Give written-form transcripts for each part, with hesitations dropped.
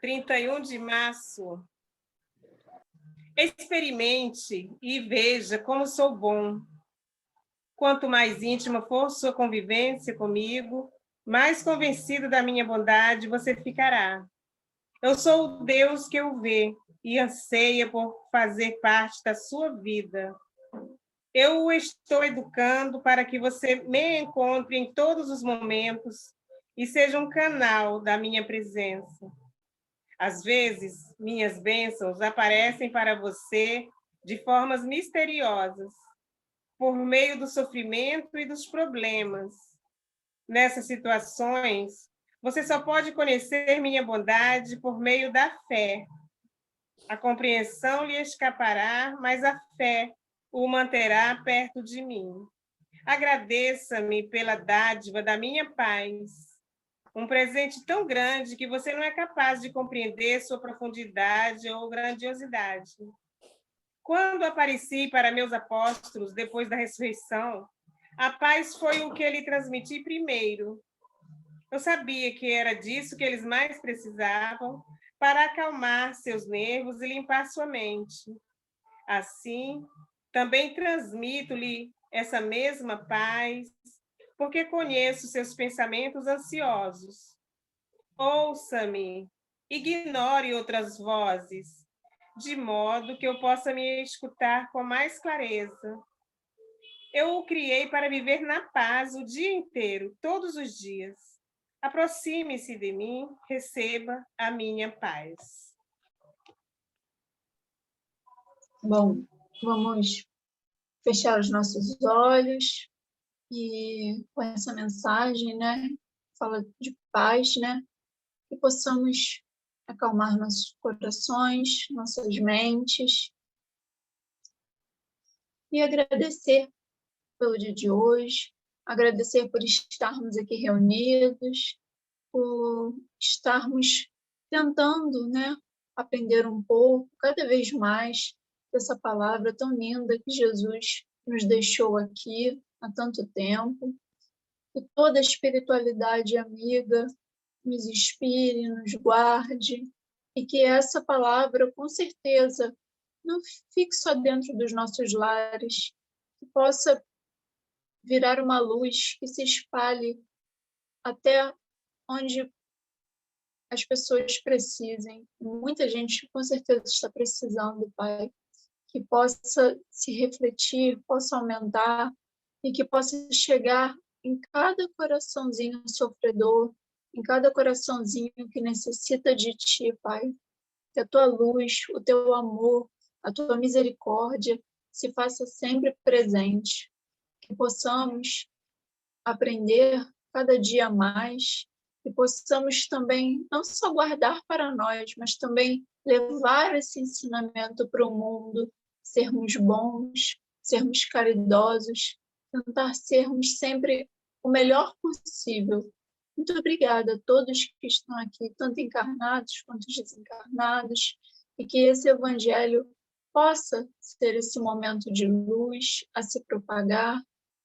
31 de março. Experimente e veja como sou bom. Quanto mais íntima for sua convivência comigo, mais convencido da minha bondade você ficará. Eu sou o Deus que o vê e anseia por fazer parte da sua vida. Eu o estou educando para que você me encontre em todos os momentos e seja um canal da minha presença. Às vezes, minhas bênçãos aparecem para você de formas misteriosas, por meio do sofrimento e dos problemas. Nessas situações, você só pode conhecer minha bondade por meio da fé. A compreensão lhe escapará, mas a fé o manterá perto de mim. Agradeça-me pela dádiva da minha paz, um presente tão grande que você não é capaz de compreender sua profundidade ou grandiosidade. Quando apareci para meus apóstolos depois da ressurreição, a paz foi o que lhe transmiti primeiro. Eu sabia que era disso que eles mais precisavam para acalmar seus nervos e limpar sua mente. Assim, também transmito-lhe essa mesma paz, porque conheço seus pensamentos ansiosos. Ouça-me, ignore outras vozes, de modo que eu possa me escutar com mais clareza. Eu o criei para viver na paz o dia inteiro, todos os dias. Aproxime-se de mim, receba a minha paz. Bom, vamos fechar os nossos olhos e com essa mensagem, né, fala de paz, né, que possamos acalmar nossos corações, nossas mentes e agradecer pelo dia de hoje, agradecer por estarmos aqui reunidos, por estarmos tentando, né, aprender um pouco, cada vez mais, dessa palavra tão linda que Jesus nos deixou aqui há tanto tempo. Que toda a espiritualidade amiga nos inspire, nos guarde, e que essa palavra, com certeza, não fique só dentro dos nossos lares, que possa virar uma luz que se espalhe até onde as pessoas precisem. Muita gente, com certeza, está precisando, Pai, que possa se refletir, possa aumentar e que possa chegar em cada coraçãozinho sofredor, em cada coraçãozinho que necessita de Ti, Pai. Que a Tua luz, o Teu amor, a Tua misericórdia se faça sempre presente. Que possamos aprender cada dia mais e possamos também não só guardar para nós, mas também levar esse ensinamento para o mundo, sermos bons, sermos caridosos, tentar sermos sempre o melhor possível. Muito obrigada a todos que estão aqui, tanto encarnados quanto desencarnados, e que esse evangelho possa ser esse momento de luz a se propagar,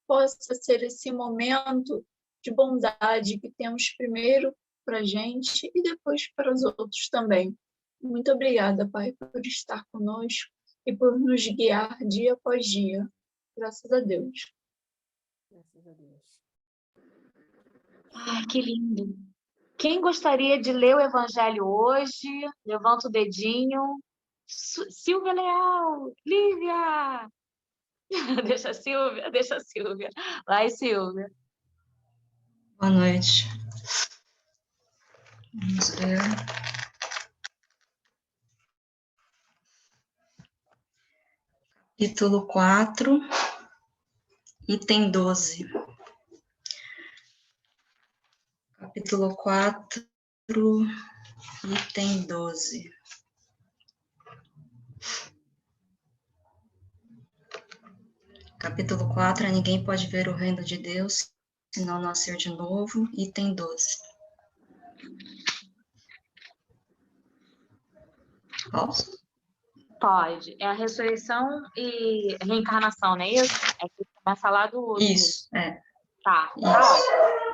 possa ser esse momento de bondade que temos primeiro para a gente e depois para os outros também. Muito obrigada, Pai, por estar conosco e por nos guiar dia após dia. Graças a Deus. Graças a Deus. Ai, que lindo. Quem gostaria de ler o Evangelho hoje? Levanta o dedinho. Silvia Leal, Lívia! Deixa a Silvia. Vai, Silvia. Boa noite. Vamos ver. Capítulo 4, item 12. Capítulo 4, item 12. Capítulo 4, ninguém pode ver o reino de Deus se não nascer de novo, item 12. Posso? Pode. É a ressurreição e reencarnação, não é isso? É que vai falar do... Isso, é. Tá, Isso.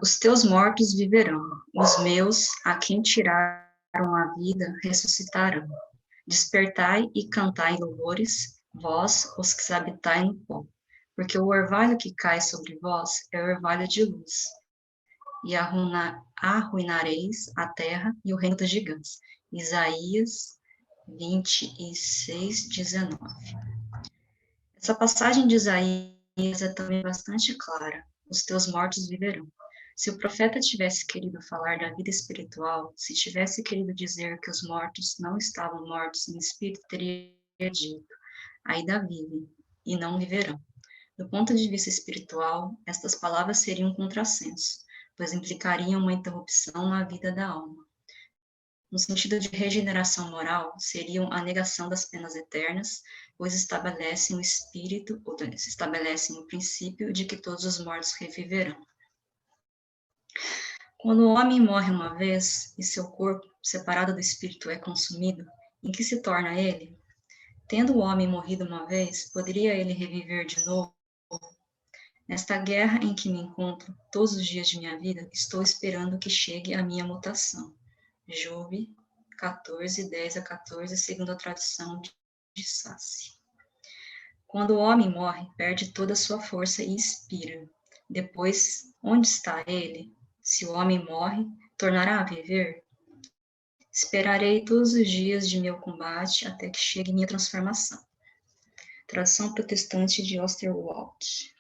Os teus mortos viverão, os meus, a quem tiraram a vida, ressuscitarão. Despertai e cantai louvores, vós, os que habitai no pó, porque o orvalho que cai sobre vós é orvalho de luz, e arruinareis a terra e o reino dos gigantes. Isaías 26, 19. Essa passagem de Isaías é também bastante clara. Os teus mortos viverão. Se o profeta tivesse querido falar da vida espiritual, se tivesse querido dizer que os mortos não estavam mortos em espírito, teria dito: ainda vivem e não viverão. Do ponto de vista espiritual, estas palavras seriam um contrassenso, pois implicariam uma interrupção na vida da alma. No sentido de regeneração moral, seriam a negação das penas eternas, pois estabelecem o espírito, ou estabelecem o princípio de que todos os mortos reviverão. Quando o homem morre uma vez e seu corpo, separado do espírito, é consumido, em que se torna ele? Tendo o homem morrido uma vez, poderia ele reviver de novo? Nesta guerra em que me encontro todos os dias de minha vida, estou esperando que chegue a minha mutação. Job 14, 10 a 14, segundo a tradução de Sassi. Quando o homem morre, perde toda a sua força e expira. Depois, onde está ele? Se o homem morre, tornará a viver? Esperarei todos os dias de meu combate até que chegue minha transformação. Tradução protestante de Osterwald.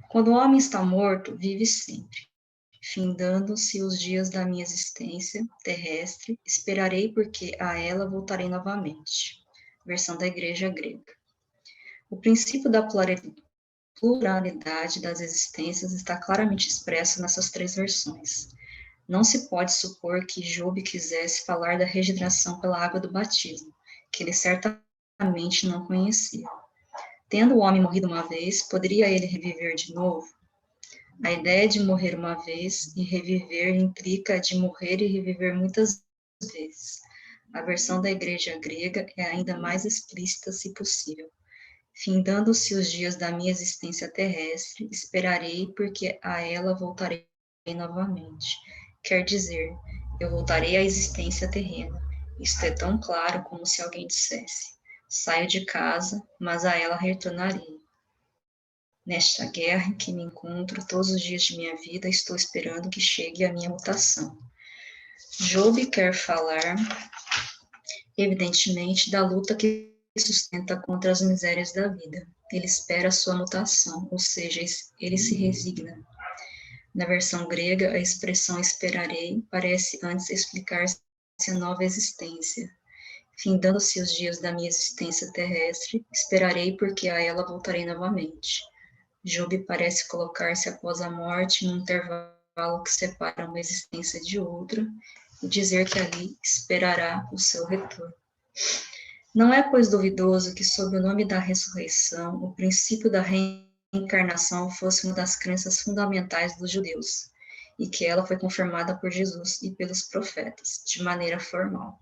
Quando o homem está morto, vive sempre. Findando-se os dias da minha existência terrestre, esperarei porque a ela voltarei novamente. Versão da Igreja Grega. O princípio da pluralidade das existências está claramente expresso nessas três versões. Não se pode supor que Job quisesse falar da regeneração pela água do batismo, que ele certamente não conhecia. Tendo o homem morrido uma vez, poderia ele reviver de novo? A ideia de morrer uma vez e reviver implica a de morrer e reviver muitas vezes. A versão da Igreja Grega é ainda mais explícita, se possível. Findando-se os dias da minha existência terrestre, esperarei, porque a ela voltarei novamente. Quer dizer, eu voltarei à existência terrena. Isto é tão claro como se alguém dissesse: saio de casa, mas a ela retornarei. Nesta guerra em que me encontro todos os dias de minha vida, estou esperando que chegue a minha mutação. Job quer falar, evidentemente, da luta que sustenta contra as misérias da vida. Ele espera a sua mutação, ou seja, ele se resigna. Na versão grega, a expressão esperarei parece antes explicar-se a nova existência. Findando-se os dias da minha existência terrestre, esperarei porque a ela voltarei novamente. Job parece colocar-se após a morte num intervalo que separa uma existência de outra e dizer que ali esperará o seu retorno. Não é, pois, duvidoso que, sob o nome da ressurreição, o princípio da reencarnação fosse uma das crenças fundamentais dos judeus, e que ela foi confirmada por Jesus e pelos profetas, de maneira formal,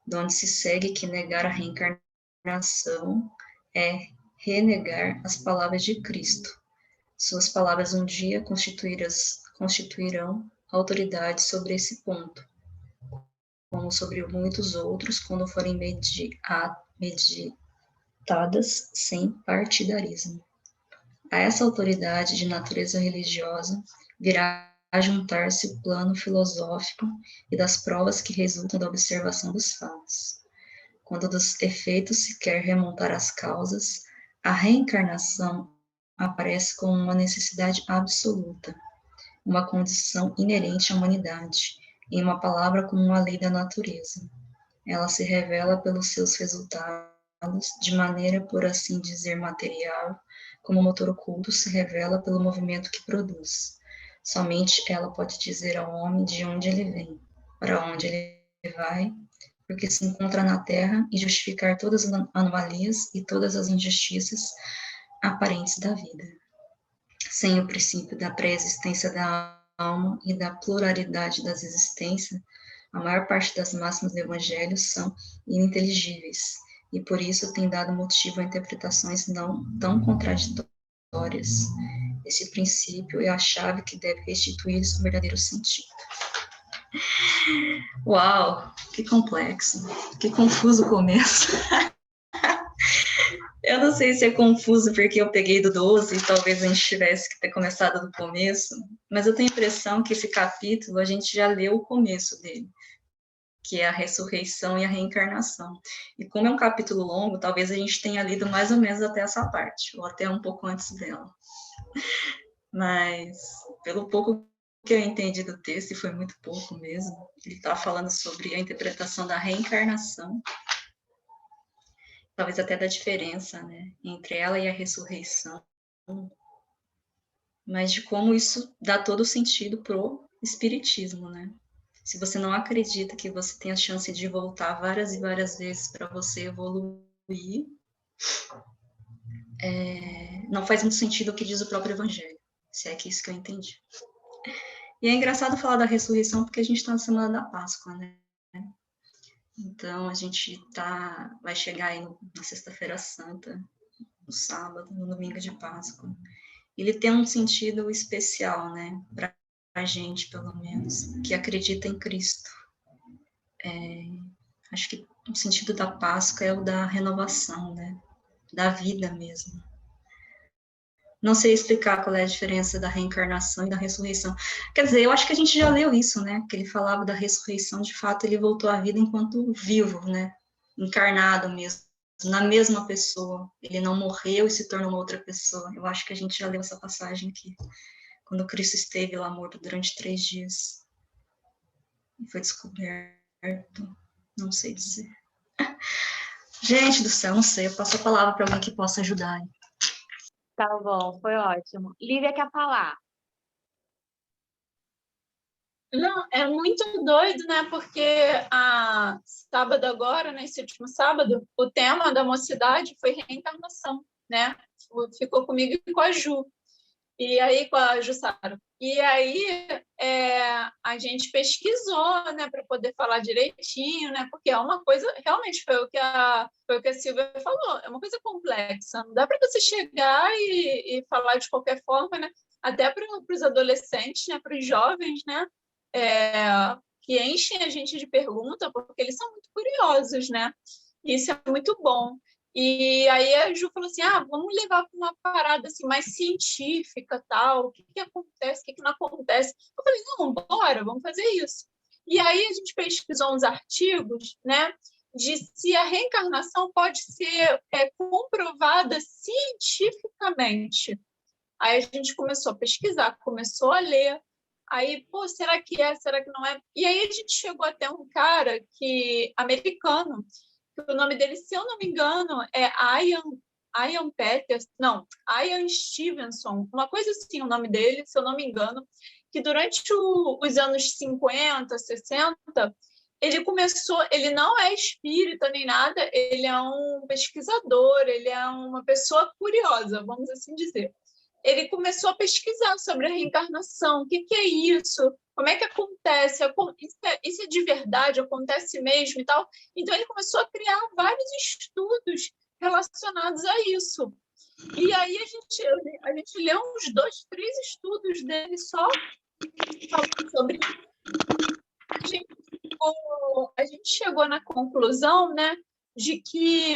donde se segue que negar a reencarnação é renegar as palavras de Cristo. Suas palavras um dia constituirão autoridade sobre esse ponto, como sobre muitos outros, quando forem meditadas sem partidarismo. A essa autoridade de natureza religiosa virá a juntar-se o plano filosófico e das provas que resultam da observação dos fatos. Quando dos efeitos se quer remontar às causas, a reencarnação aparece como uma necessidade absoluta, uma condição inerente à humanidade, em uma palavra, como uma lei da natureza. Ela se revela pelos seus resultados, de maneira, por assim dizer, material, como o motor oculto se revela pelo movimento que produz. Somente ela pode dizer ao homem de onde ele vem, para onde ele vai, porque se encontra na Terra, e justificar todas as anomalias e todas as injustiças aparentes da vida. Sem o princípio da pré-existência da alma e da pluralidade das existências, a maior parte das máximas do Evangelho são ininteligíveis, e por isso tem dado motivo a interpretações não tão contraditórias. Esse princípio é a chave que deve restituir seu verdadeiro sentido. Uau, que complexo, que confuso o começo. Eu não sei se é confuso porque eu peguei do 12 e talvez a gente tivesse que ter começado do começo, mas eu tenho a impressão que esse capítulo a gente já leu o começo dele, que é a ressurreição e a reencarnação. E como é um capítulo longo, talvez a gente tenha lido mais ou menos até essa parte, ou até um pouco antes dela. Mas, pelo pouco que eu entendi do texto, e foi muito pouco mesmo, ele está falando sobre a interpretação da reencarnação, talvez até da diferença, né, entre ela e a ressurreição, mas de como isso dá todo o sentido pro espiritismo, né? Se você não acredita que você tem a chance de voltar várias e várias vezes para você evoluir, não faz muito sentido o que diz o próprio Evangelho, se é que isso que eu entendi. E é engraçado falar da ressurreição porque a gente está na semana da Páscoa, né? Então, a gente vai chegar aí na Sexta-feira Santa, no sábado, no domingo de Páscoa. Ele tem um sentido especial, né? Para a gente, pelo menos, que acredita em Cristo. Acho que o sentido da Páscoa é o da renovação, né? Da vida mesmo. Não sei explicar qual é a diferença da reencarnação e da ressurreição. Quer dizer, eu acho que a gente já leu isso, né? Que ele falava da ressurreição, de fato, ele voltou à vida enquanto vivo, né? Encarnado mesmo, na mesma pessoa. Ele não morreu e se tornou uma outra pessoa. Eu acho que a gente já leu essa passagem aqui, quando Cristo esteve lá morto durante 3 dias. E foi descoberto, não sei dizer. Gente do céu, não sei, eu passo a palavra para alguém que possa ajudar. Tá bom, foi ótimo. Lívia quer falar. Não, é muito doido, né? Porque sábado agora, nesse último sábado, o tema da mocidade foi reencarnação, né? Ficou comigo e com a Ju. E aí, com a Jussara. E aí, a gente pesquisou, né, para poder falar direitinho, né? Porque é uma coisa, realmente, foi o que a Silvia falou, é uma coisa complexa. Não dá para você chegar e falar de qualquer forma, né? Até para os adolescentes, né, para os jovens, né? Que enchem a gente de pergunta, porque eles são muito curiosos, né? Isso é muito bom. E aí a Ju falou assim, vamos levar para uma parada assim, mais científica, tal, o que acontece, o que não acontece. Eu falei, não, bora, vamos fazer isso. E aí a gente pesquisou uns artigos, né, de se a reencarnação pode ser comprovada cientificamente. Aí a gente começou a pesquisar, começou a ler. Aí, será que é? Será que não é? E aí a gente chegou até um cara americano, que o nome dele, se eu não me engano, é Ian Peters, não, Ian Stevenson, uma coisa assim o nome dele, se eu não me engano, que durante os anos 50, 60, ele não é espírita nem nada, ele é um pesquisador, ele é uma pessoa curiosa, vamos assim dizer. Ele começou a pesquisar sobre a reencarnação, o que é isso, como é que acontece, isso é de verdade, acontece mesmo e tal. Então, ele começou a criar vários estudos relacionados a isso. E aí, a gente leu uns 2, 3 estudos dele só falando sobre isso. A gente chegou na conclusão, né, de que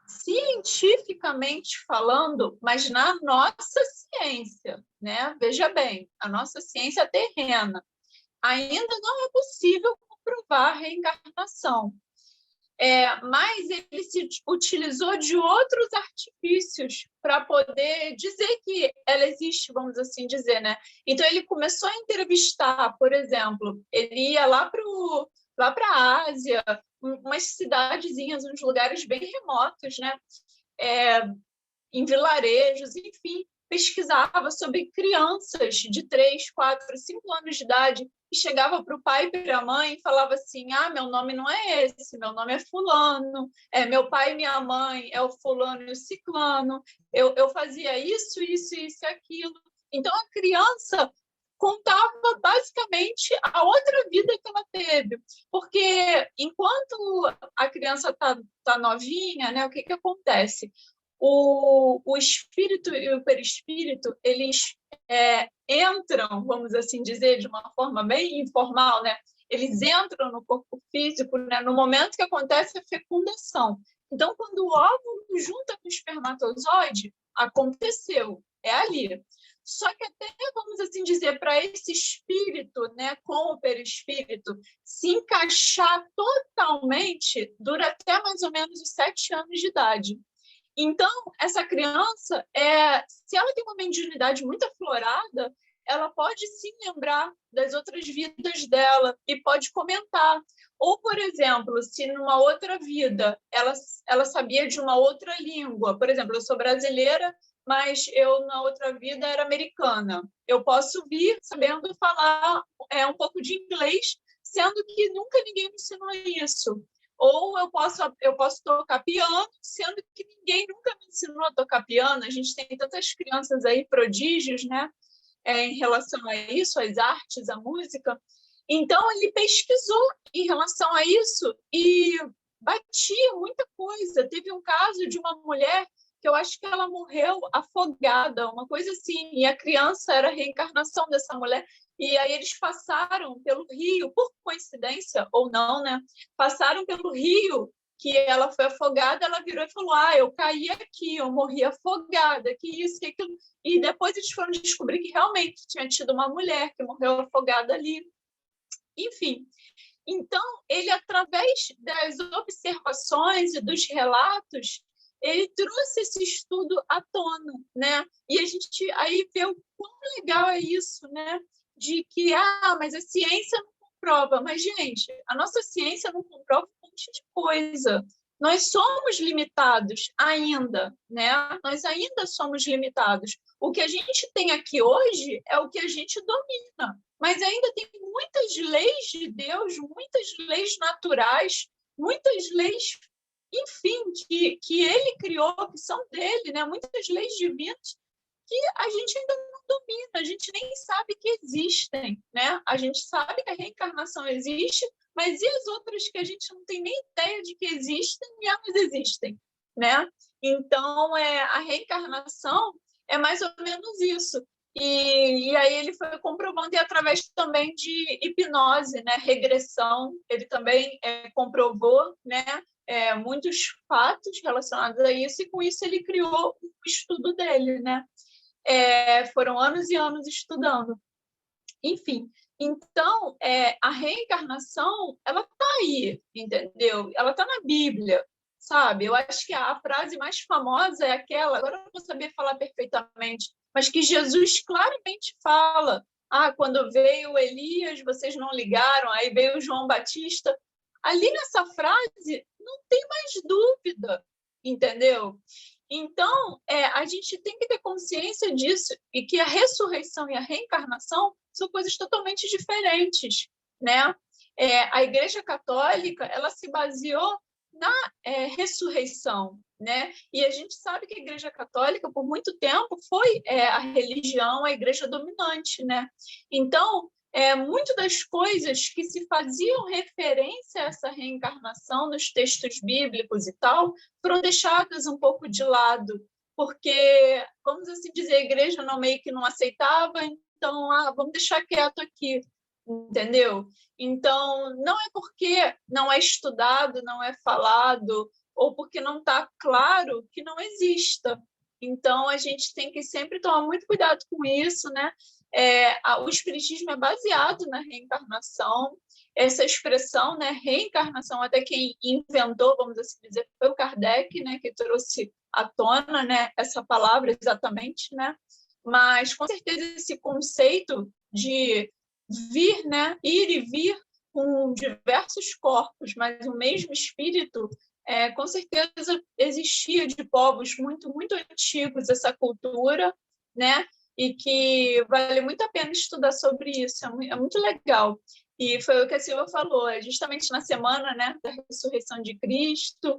cientificamente falando, mas na nossa ciência, né? Veja bem, a nossa ciência terrena, ainda não é possível comprovar a reencarnação. Mas ele se utilizou de outros artifícios para poder dizer que ela existe, vamos assim dizer, né? Então, ele começou a entrevistar, por exemplo, ele ia lá para a Ásia, umas cidadezinhas, uns lugares bem remotos, né? Em vilarejos, enfim, pesquisava sobre crianças de 3, 4, 5 anos de idade e chegava para o pai e para a mãe e falava assim, meu nome não é esse, meu nome é fulano, meu pai e minha mãe é o fulano e o ciclano, eu fazia isso, isso, isso e aquilo. Então, a criança contava basicamente a outra vida que ela teve, porque enquanto a criança tá novinha, né, o que acontece? o espírito e o perispírito, eles entram, vamos assim dizer, de uma forma bem informal, né? Eles entram no corpo físico, né, no momento que acontece a fecundação. Então, quando o óvulo junta com o espermatozoide, aconteceu, é ali. Só que até, vamos assim dizer, para esse espírito, né, com o perispírito, se encaixar totalmente, dura até mais ou menos os 7 anos de idade. Então, essa criança, se ela tem uma mediunidade muito aflorada, ela pode sim lembrar das outras vidas dela e pode comentar. Ou, por exemplo, se numa outra vida ela sabia de uma outra língua, por exemplo, eu sou brasileira, mas eu na outra vida era americana. Eu posso vir sabendo falar um pouco de inglês, sendo que nunca ninguém me ensinou isso. Ou eu posso tocar piano, sendo que ninguém nunca me ensinou a tocar piano. A gente tem tantas crianças aí, prodígios, né? Em relação a isso, às artes, à música. Então, ele pesquisou em relação a isso e batia muita coisa. Teve um caso de uma mulher que eu acho que ela morreu afogada, uma coisa assim, e a criança era a reencarnação dessa mulher. E aí eles passaram pelo rio, por coincidência ou não, né? Passaram pelo rio que ela foi afogada, ela virou e falou: eu caí aqui, eu morri afogada, que isso, que aquilo. E depois eles foram descobrir que realmente tinha tido uma mulher que morreu afogada ali. Enfim, então, ele, através das observações e dos relatos, ele trouxe esse estudo à tona, né? E a gente aí vê o quão legal é isso, né? De que, mas a ciência não comprova. Mas, gente, a nossa ciência não comprova um monte de coisa. Nós somos limitados ainda, né? Nós ainda somos limitados. O que a gente tem aqui hoje é o que a gente domina, mas ainda tem muitas leis de Deus, muitas leis naturais, muitas leis, enfim, que ele criou, que são dele, né? Muitas leis divinas que a gente ainda não domina, a gente nem sabe que existem, né? A gente sabe que a reencarnação existe, mas e as outras que a gente não tem nem ideia de que existem e elas existem, né? Então, a reencarnação é mais ou menos isso. E aí ele foi comprovando, e através também de hipnose, né? Regressão, ele também comprovou, né? Muitos fatos relacionados a isso, e com isso ele criou o estudo dele, né? Foram anos e anos estudando. Enfim, então, a reencarnação, ela está aí, entendeu? Ela está na Bíblia, sabe? Eu acho que a frase mais famosa é aquela, agora eu não vou saber falar perfeitamente, mas que Jesus claramente fala: quando veio Elias, vocês não ligaram, aí veio João Batista. Ali nessa frase, não tem mais dúvida, entendeu? Então, a gente tem que ter consciência disso, e que a ressurreição e a reencarnação são coisas totalmente diferentes, né? A Igreja Católica, ela se baseou na ressurreição, né? E a gente sabe que a Igreja Católica, por muito tempo, foi a religião, a igreja dominante, né? Então, muito das coisas que se faziam referência a essa reencarnação nos textos bíblicos e tal, foram deixadas um pouco de lado, porque, vamos assim dizer, a igreja meio que não aceitava, então, vamos deixar quieto aqui, entendeu? Então, não é porque não é estudado, não é falado, ou porque não está claro que não exista. Então, a gente tem que sempre tomar muito cuidado com isso, né? O espiritismo é baseado na reencarnação. Essa expressão, né, reencarnação, até quem inventou, vamos assim dizer, foi o Kardec, né, que trouxe à tona, né, essa palavra exatamente, né? Mas, com certeza, esse conceito de vir, né, ir e vir com diversos corpos, mas o mesmo espírito, com certeza existia de povos muito, muito antigos essa cultura, né? E que vale muito a pena estudar sobre isso, é muito legal. E foi o que a Silvia falou, justamente na semana, né, da ressurreição de Cristo,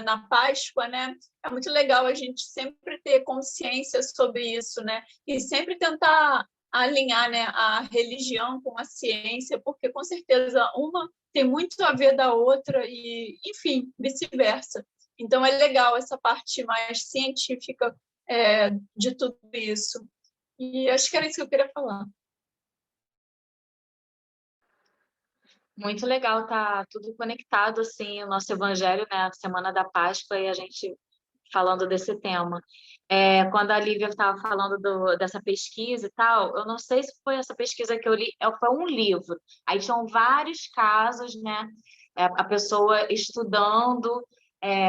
na Páscoa, né? É muito legal a gente sempre ter consciência sobre isso, né? E sempre tentar alinhar, né, a religião com a ciência, porque com certeza uma tem muito a ver da outra e, enfim, vice-versa. Então, é legal essa parte mais científica de tudo isso. E acho que era isso que eu queria falar. Muito legal, tá tudo conectado, assim, o nosso evangelho, né, a Semana da Páscoa, e a gente falando desse tema. Quando a Lívia estava falando dessa pesquisa e tal, eu não sei se foi essa pesquisa que eu li, foi um livro. Aí tinham vários casos, né, a pessoa estudando,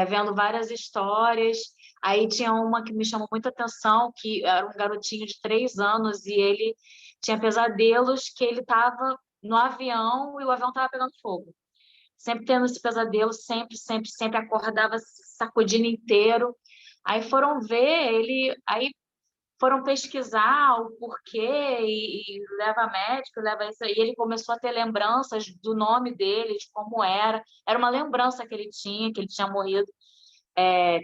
vendo várias histórias. Aí tinha uma que me chamou muita atenção, que era um garotinho de 3 anos, e ele tinha pesadelos que ele estava no avião e o avião estava pegando fogo. Sempre tendo esse pesadelo, sempre acordava sacudindo inteiro. Aí foram ver ele, aí foram pesquisar o porquê e leva médico, leva isso. E ele começou a ter lembranças do nome dele, de como era. Era uma lembrança que ele tinha morrido,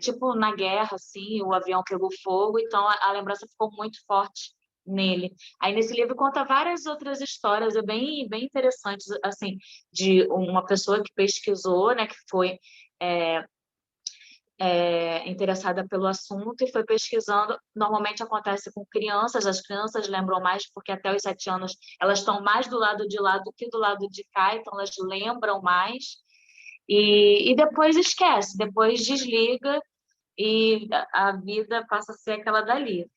tipo na guerra, assim, o avião pegou fogo, então a lembrança ficou muito forte nele. Aí nesse livro conta várias outras histórias, bem interessantes, assim, de uma pessoa que pesquisou, né, que foi interessada pelo assunto e foi pesquisando. Normalmente acontece com crianças, as crianças lembram mais, porque até os 7 anos elas estão mais do lado de lá do que do lado de cá, então elas lembram mais. E depois esquece, depois desliga e a vida passa a ser aquela dali.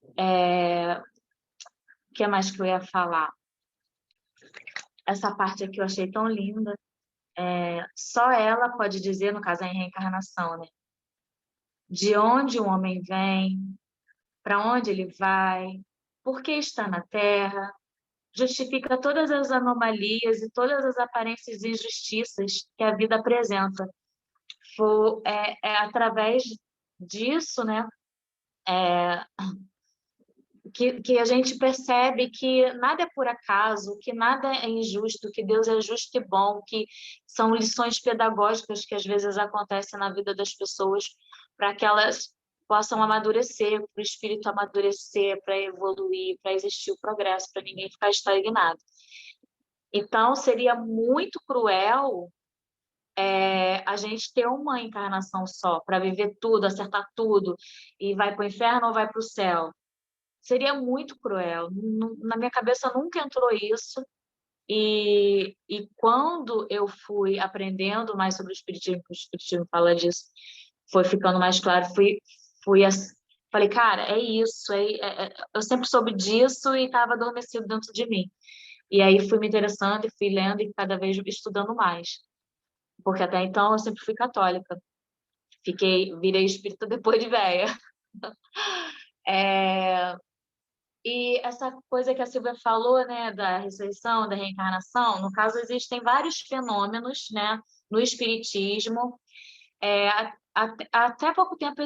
O que mais que eu ia falar? Essa parte aqui eu achei tão linda. Só ela pode dizer, no caso, a reencarnação, né? De onde o homem vem, para onde ele vai, por que está na Terra, justifica todas as anomalias e todas as aparências de injustiças que a vida apresenta. Através disso, né? Que a gente percebe que nada é por acaso, que nada é injusto, que Deus é justo e bom, que são lições pedagógicas que às vezes acontecem na vida das pessoas para que elas possam amadurecer, para o espírito amadurecer, para evoluir, para existir o progresso, para ninguém ficar estagnado. Então, seria muito cruel a gente ter uma encarnação só, para viver tudo, acertar tudo, e vai para o inferno ou vai para o céu. Seria muito cruel. Na minha cabeça nunca entrou isso. E quando eu fui aprendendo mais sobre o Espiritismo fala disso, foi ficando mais claro, falei, cara, é isso. Eu sempre soube disso e estava adormecido dentro de mim. E aí fui me interessando e fui lendo e cada vez estudando mais. Porque até então eu sempre fui católica. Virei espírita depois de velha. E essa coisa que a Silvia falou, né, da ressurreição, da reencarnação, no caso, existem vários fenômenos, né, no espiritismo. Até pouco tempo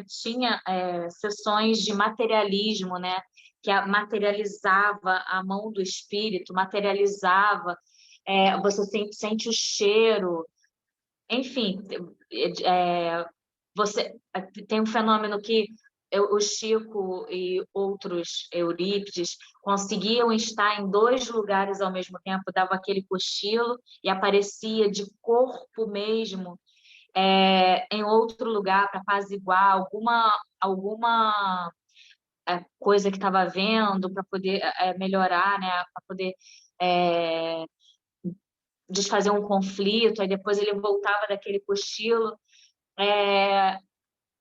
tinha sessões de materialismo, né, que materializava a mão do espírito, materializava, você sente o cheiro, enfim, você tem um fenômeno que o Chico e outros Eurípides conseguiam estar em 2 lugares ao mesmo tempo, dava aquele cochilo e aparecia de corpo mesmo em outro lugar para apaziguar alguma coisa que estava vendo, para poder melhorar, né, para poder desfazer um conflito, aí depois ele voltava daquele cochilo.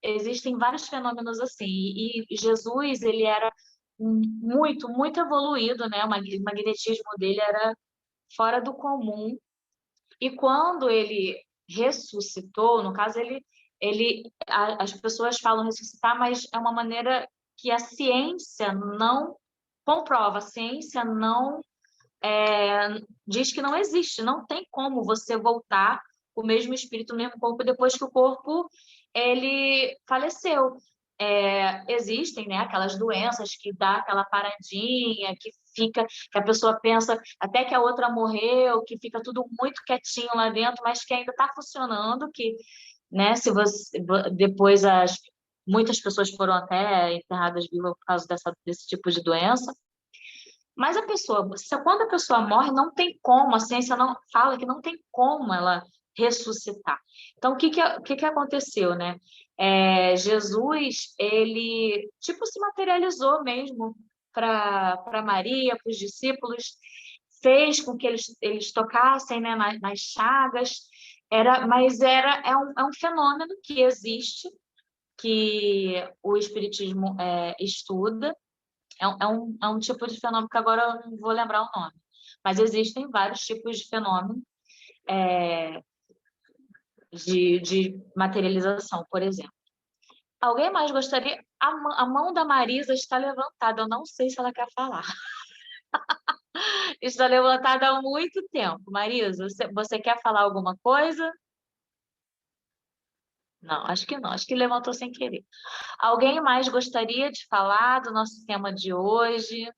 Existem vários fenômenos assim, e Jesus, ele era muito evoluído, né? O magnetismo dele era fora do comum, e quando ele ressuscitou, no caso, as pessoas falam ressuscitar, mas é uma maneira que a ciência não comprova, a ciência não diz que não existe, não tem como você voltar o mesmo espírito, o mesmo corpo, depois que o corpo ele faleceu. Existem, né, aquelas doenças que dá aquela paradinha, que a pessoa pensa até que a outra morreu, que fica tudo muito quietinho lá dentro, mas que ainda está funcionando, que, né, se você depois muitas pessoas foram até enterradas vivas por causa desse tipo de doença. Mas quando a pessoa morre, não tem como, a ciência não fala que não tem como ela ressuscitar. Então, o que aconteceu, né? Jesus, ele, tipo, se materializou mesmo para Maria, para os discípulos, fez com que eles tocassem, né, nas chagas, mas é um fenômeno que existe, que o Espiritismo estuda, é um tipo de fenômeno que agora eu não vou lembrar o nome, mas existem vários tipos de fenômeno de materialização, por exemplo. Alguém mais gostaria? A mão da Marisa está levantada, eu não sei se ela quer falar. Está levantada há muito tempo. Marisa, você quer falar alguma coisa? Não, acho que não. Acho que levantou sem querer. Alguém mais gostaria de falar do nosso tema de hoje?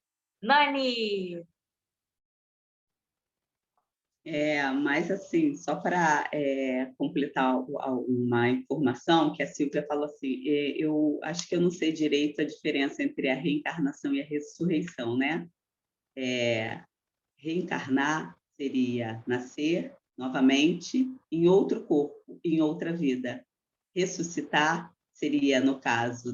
Nani! Mas, assim, só para completar uma informação que a Silvia falou assim, eu acho que eu não sei direito a diferença entre a reencarnação e a ressurreição, né? Reencarnar seria nascer novamente em outro corpo, em outra vida. Ressuscitar seria, no caso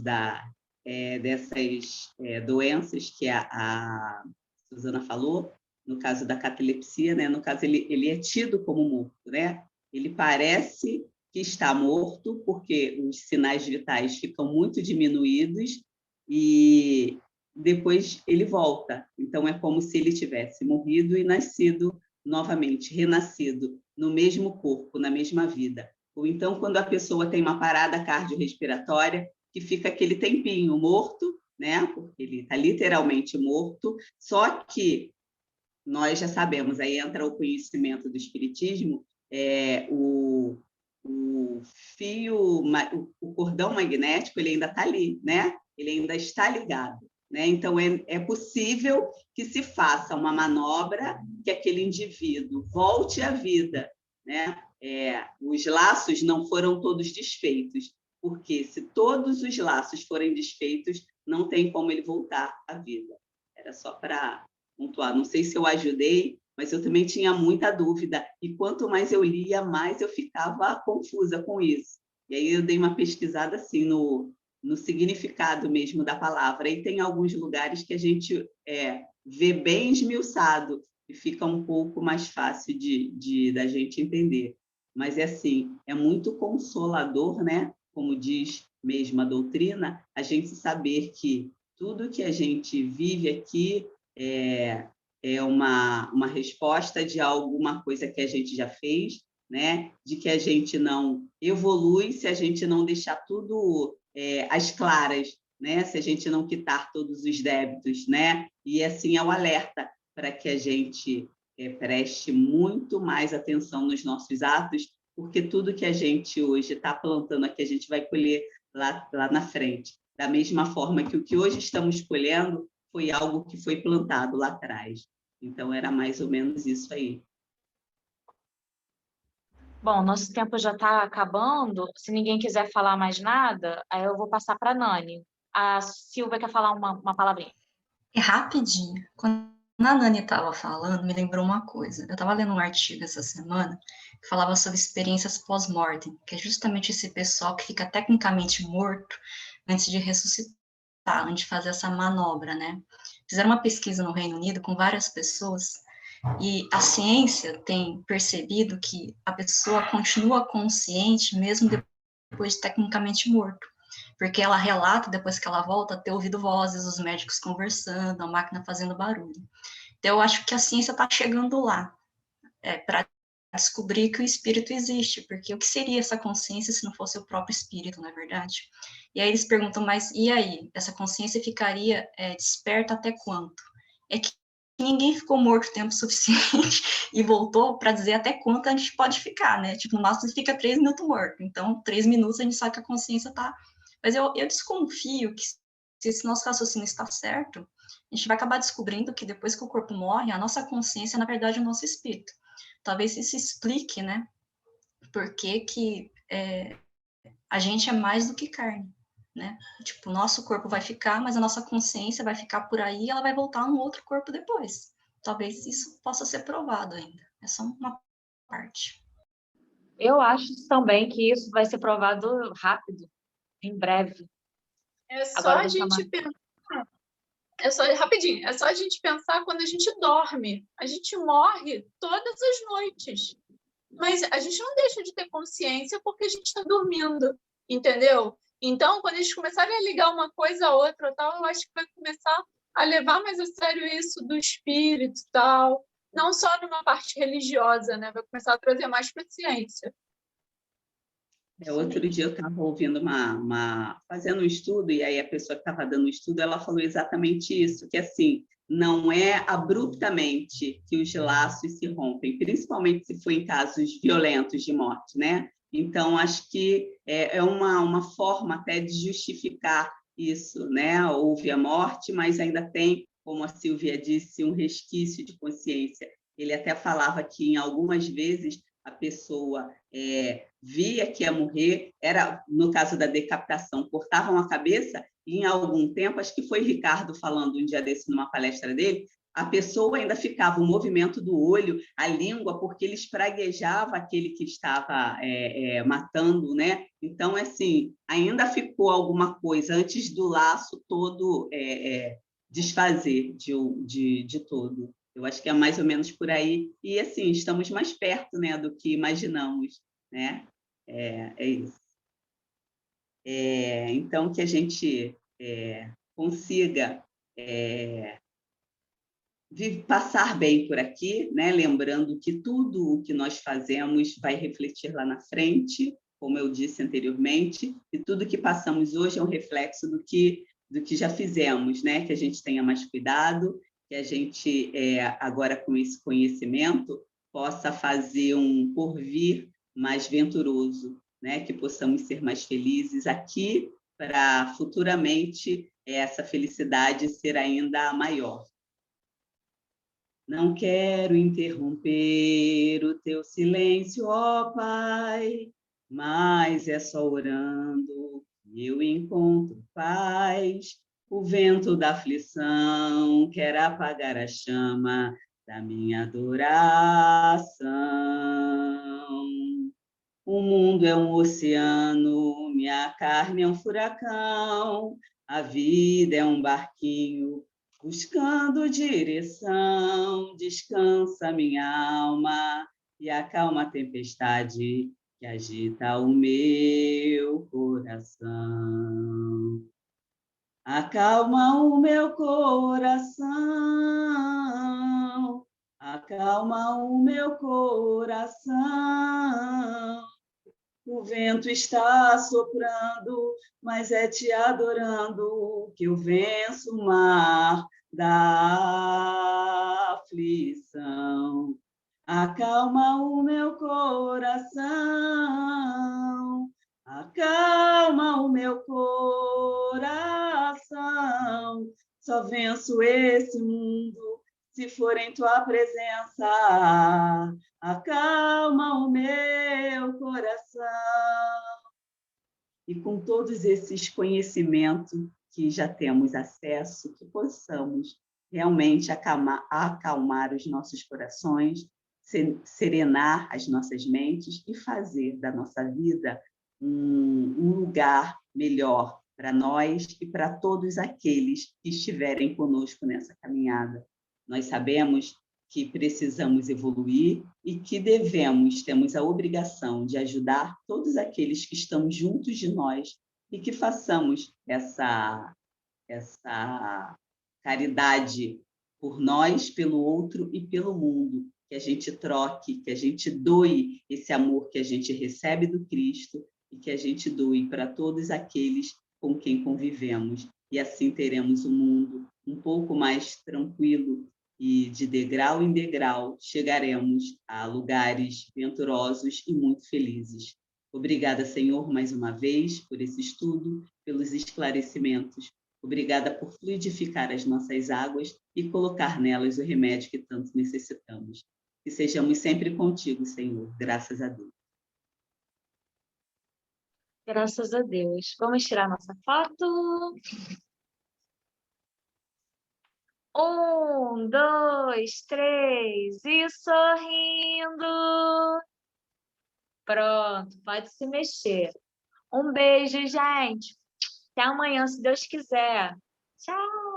dessas doenças que a Suzana falou, no caso da catalepsia, né? No caso, ele é tido como morto, né? Ele parece que está morto, porque os sinais vitais ficam muito diminuídos e depois ele volta. Então, é como se ele tivesse morrido e nascido novamente, renascido no mesmo corpo, na mesma vida. Ou então, quando a pessoa tem uma parada cardiorrespiratória, que fica aquele tempinho morto, né? Porque ele está literalmente morto, só que nós já sabemos, aí entra o conhecimento do espiritismo, o fio, o cordão magnético, ele ainda está ali, né? Ele ainda está ligado, né? Então, é possível que se faça uma manobra que aquele indivíduo volte à vida, né? Os laços não foram todos desfeitos, porque se todos os laços forem desfeitos, não tem como ele voltar à vida. Era só para pontuar. Não sei se eu ajudei, mas eu também tinha muita dúvida. E quanto mais eu lia, mais eu ficava confusa com isso. E aí eu dei uma pesquisada assim no significado mesmo da palavra. E tem alguns lugares que a gente vê bem esmiuçado e fica um pouco mais fácil da gente entender. Mas é assim, é muito consolador, né? Como diz mesmo a doutrina, a gente saber que tudo que a gente vive aqui é uma resposta de alguma coisa que a gente já fez, né? De que a gente não evolui se a gente não deixar tudo às claras, né? Se a gente não quitar todos os débitos, né? E assim é o alerta para que a gente preste muito mais atenção nos nossos atos, porque tudo que a gente hoje está plantando aqui, a gente vai colher lá na frente. Da mesma forma que o que hoje estamos colhendo foi algo que foi plantado lá atrás. Então, era mais ou menos isso aí. Bom, nosso tempo já está acabando. Se ninguém quiser falar mais nada, aí eu vou passar para a Nani. A Silvia quer falar uma palavrinha. Rapidinho. Quando a Nani estava falando, me lembrou uma coisa. Eu estava lendo um artigo essa semana que falava sobre experiências pós-mortem, que é justamente esse pessoal que fica tecnicamente morto antes de ressuscitar, antes de fazer essa manobra, né? Fizeram uma pesquisa no Reino Unido com várias pessoas e a ciência tem percebido que a pessoa continua consciente mesmo depois de tecnicamente morto, porque ela relata, depois que ela volta, ter ouvido vozes, os médicos conversando, a máquina fazendo barulho. Então, eu acho que a ciência está chegando lá, para descobrir que o espírito existe, porque o que seria essa consciência se não fosse o próprio espírito, não é verdade? E aí eles perguntam, mas e aí? Essa consciência ficaria desperta até quanto? É que ninguém ficou morto tempo suficiente e voltou para dizer até quanto a gente pode ficar, né? Tipo, no máximo fica 3 minutos morto. Então, 3 minutos a gente sabe que a consciência está... Mas eu desconfio que se esse nosso raciocínio está certo, a gente vai acabar descobrindo que depois que o corpo morre, a nossa consciência, na verdade, é o nosso espírito. Talvez isso explique, né? Por que a gente é mais do que carne, né? Tipo, o nosso corpo vai ficar, mas a nossa consciência vai ficar por aí e ela vai voltar no outro corpo depois. Talvez isso possa ser provado ainda. É só uma parte. Eu acho também que isso vai ser provado rápido, em breve. É só Agora eu a vou chamar. gente pensar. Rapidinho, é só a gente pensar quando a gente dorme. A gente morre todas as noites. Mas a gente não deixa de ter consciência porque a gente está dormindo, entendeu? Então, quando eles começarem a ligar uma coisa a outra, tal, eu acho que vai começar a levar mais a sério isso do espírito, tal, não só numa parte religiosa, né? Vai começar a trazer mais para a ciência. Outro dia eu estava ouvindo fazendo um estudo, e aí a pessoa que estava dando o estudo, ela falou exatamente isso, que assim, não é abruptamente que os laços se rompem, principalmente se for em casos violentos de morte, né? Então, acho que é uma forma até de justificar isso, né? Houve a morte, mas ainda tem, como a Silvia disse, um resquício de consciência. Ele até falava que, em algumas vezes, a pessoa via que ia morrer, era no caso da decapitação, cortavam a cabeça e em algum tempo, acho que foi Ricardo falando um dia desse numa palestra dele, a pessoa ainda ficava o movimento do olho, a língua, porque ele espraguejava aquele que estava matando, né? Então, assim, ainda ficou alguma coisa antes do laço todo desfazer de todo. Eu acho que é mais ou menos por aí. E, assim, estamos mais perto, né, do que imaginamos, né? É isso. Então, que a gente consiga passar bem por aqui, né? Lembrando que tudo o que nós fazemos vai refletir lá na frente, como eu disse anteriormente, e tudo que passamos hoje é um reflexo do que já fizemos, né? Que a gente tenha mais cuidado, que a gente, agora com esse conhecimento, possa fazer um porvir mais venturoso, né? Que possamos ser mais felizes aqui, para futuramente essa felicidade ser ainda maior. Não quero interromper o teu silêncio, ó Pai, mas é só orando que eu encontro paz. O vento da aflição quer apagar a chama da minha adoração. O mundo é um oceano, minha carne é um furacão, a vida é um barquinho buscando direção. Descansa minha alma e acalma a tempestade que agita o meu coração. Acalma o meu coração, acalma o meu coração. O vento está soprando, mas é te adorando que eu venço o mar da aflição. Acalma o meu coração, acalma o meu coração. Só venço esse mundo se for em tua presença. Acalma o meu coração. E com todos esses conhecimentos que já temos acesso, que possamos realmente acalmar os nossos corações, serenar as nossas mentes e fazer da nossa vida um lugar melhor para nós e para todos aqueles que estiverem conosco nessa caminhada. Nós sabemos que precisamos evoluir e que temos a obrigação de ajudar todos aqueles que estão juntos de nós e que façamos essa caridade por nós, pelo outro e pelo mundo, que a gente troque, que a gente doe esse amor que a gente recebe do Cristo e que a gente doe para todos aqueles com quem convivemos. E assim teremos um mundo um pouco mais tranquilo e de degrau em degrau chegaremos a lugares venturosos e muito felizes. Obrigada, Senhor, mais uma vez por esse estudo, pelos esclarecimentos. Obrigada por fluidificar as nossas águas e colocar nelas o remédio que tanto necessitamos. Que sejamos sempre contigo, Senhor. Graças a Deus. Graças a Deus. Vamos tirar nossa foto. 1, 2, 3 e sorrindo. Pronto, pode se mexer. Um beijo, gente. Até amanhã, se Deus quiser. Tchau.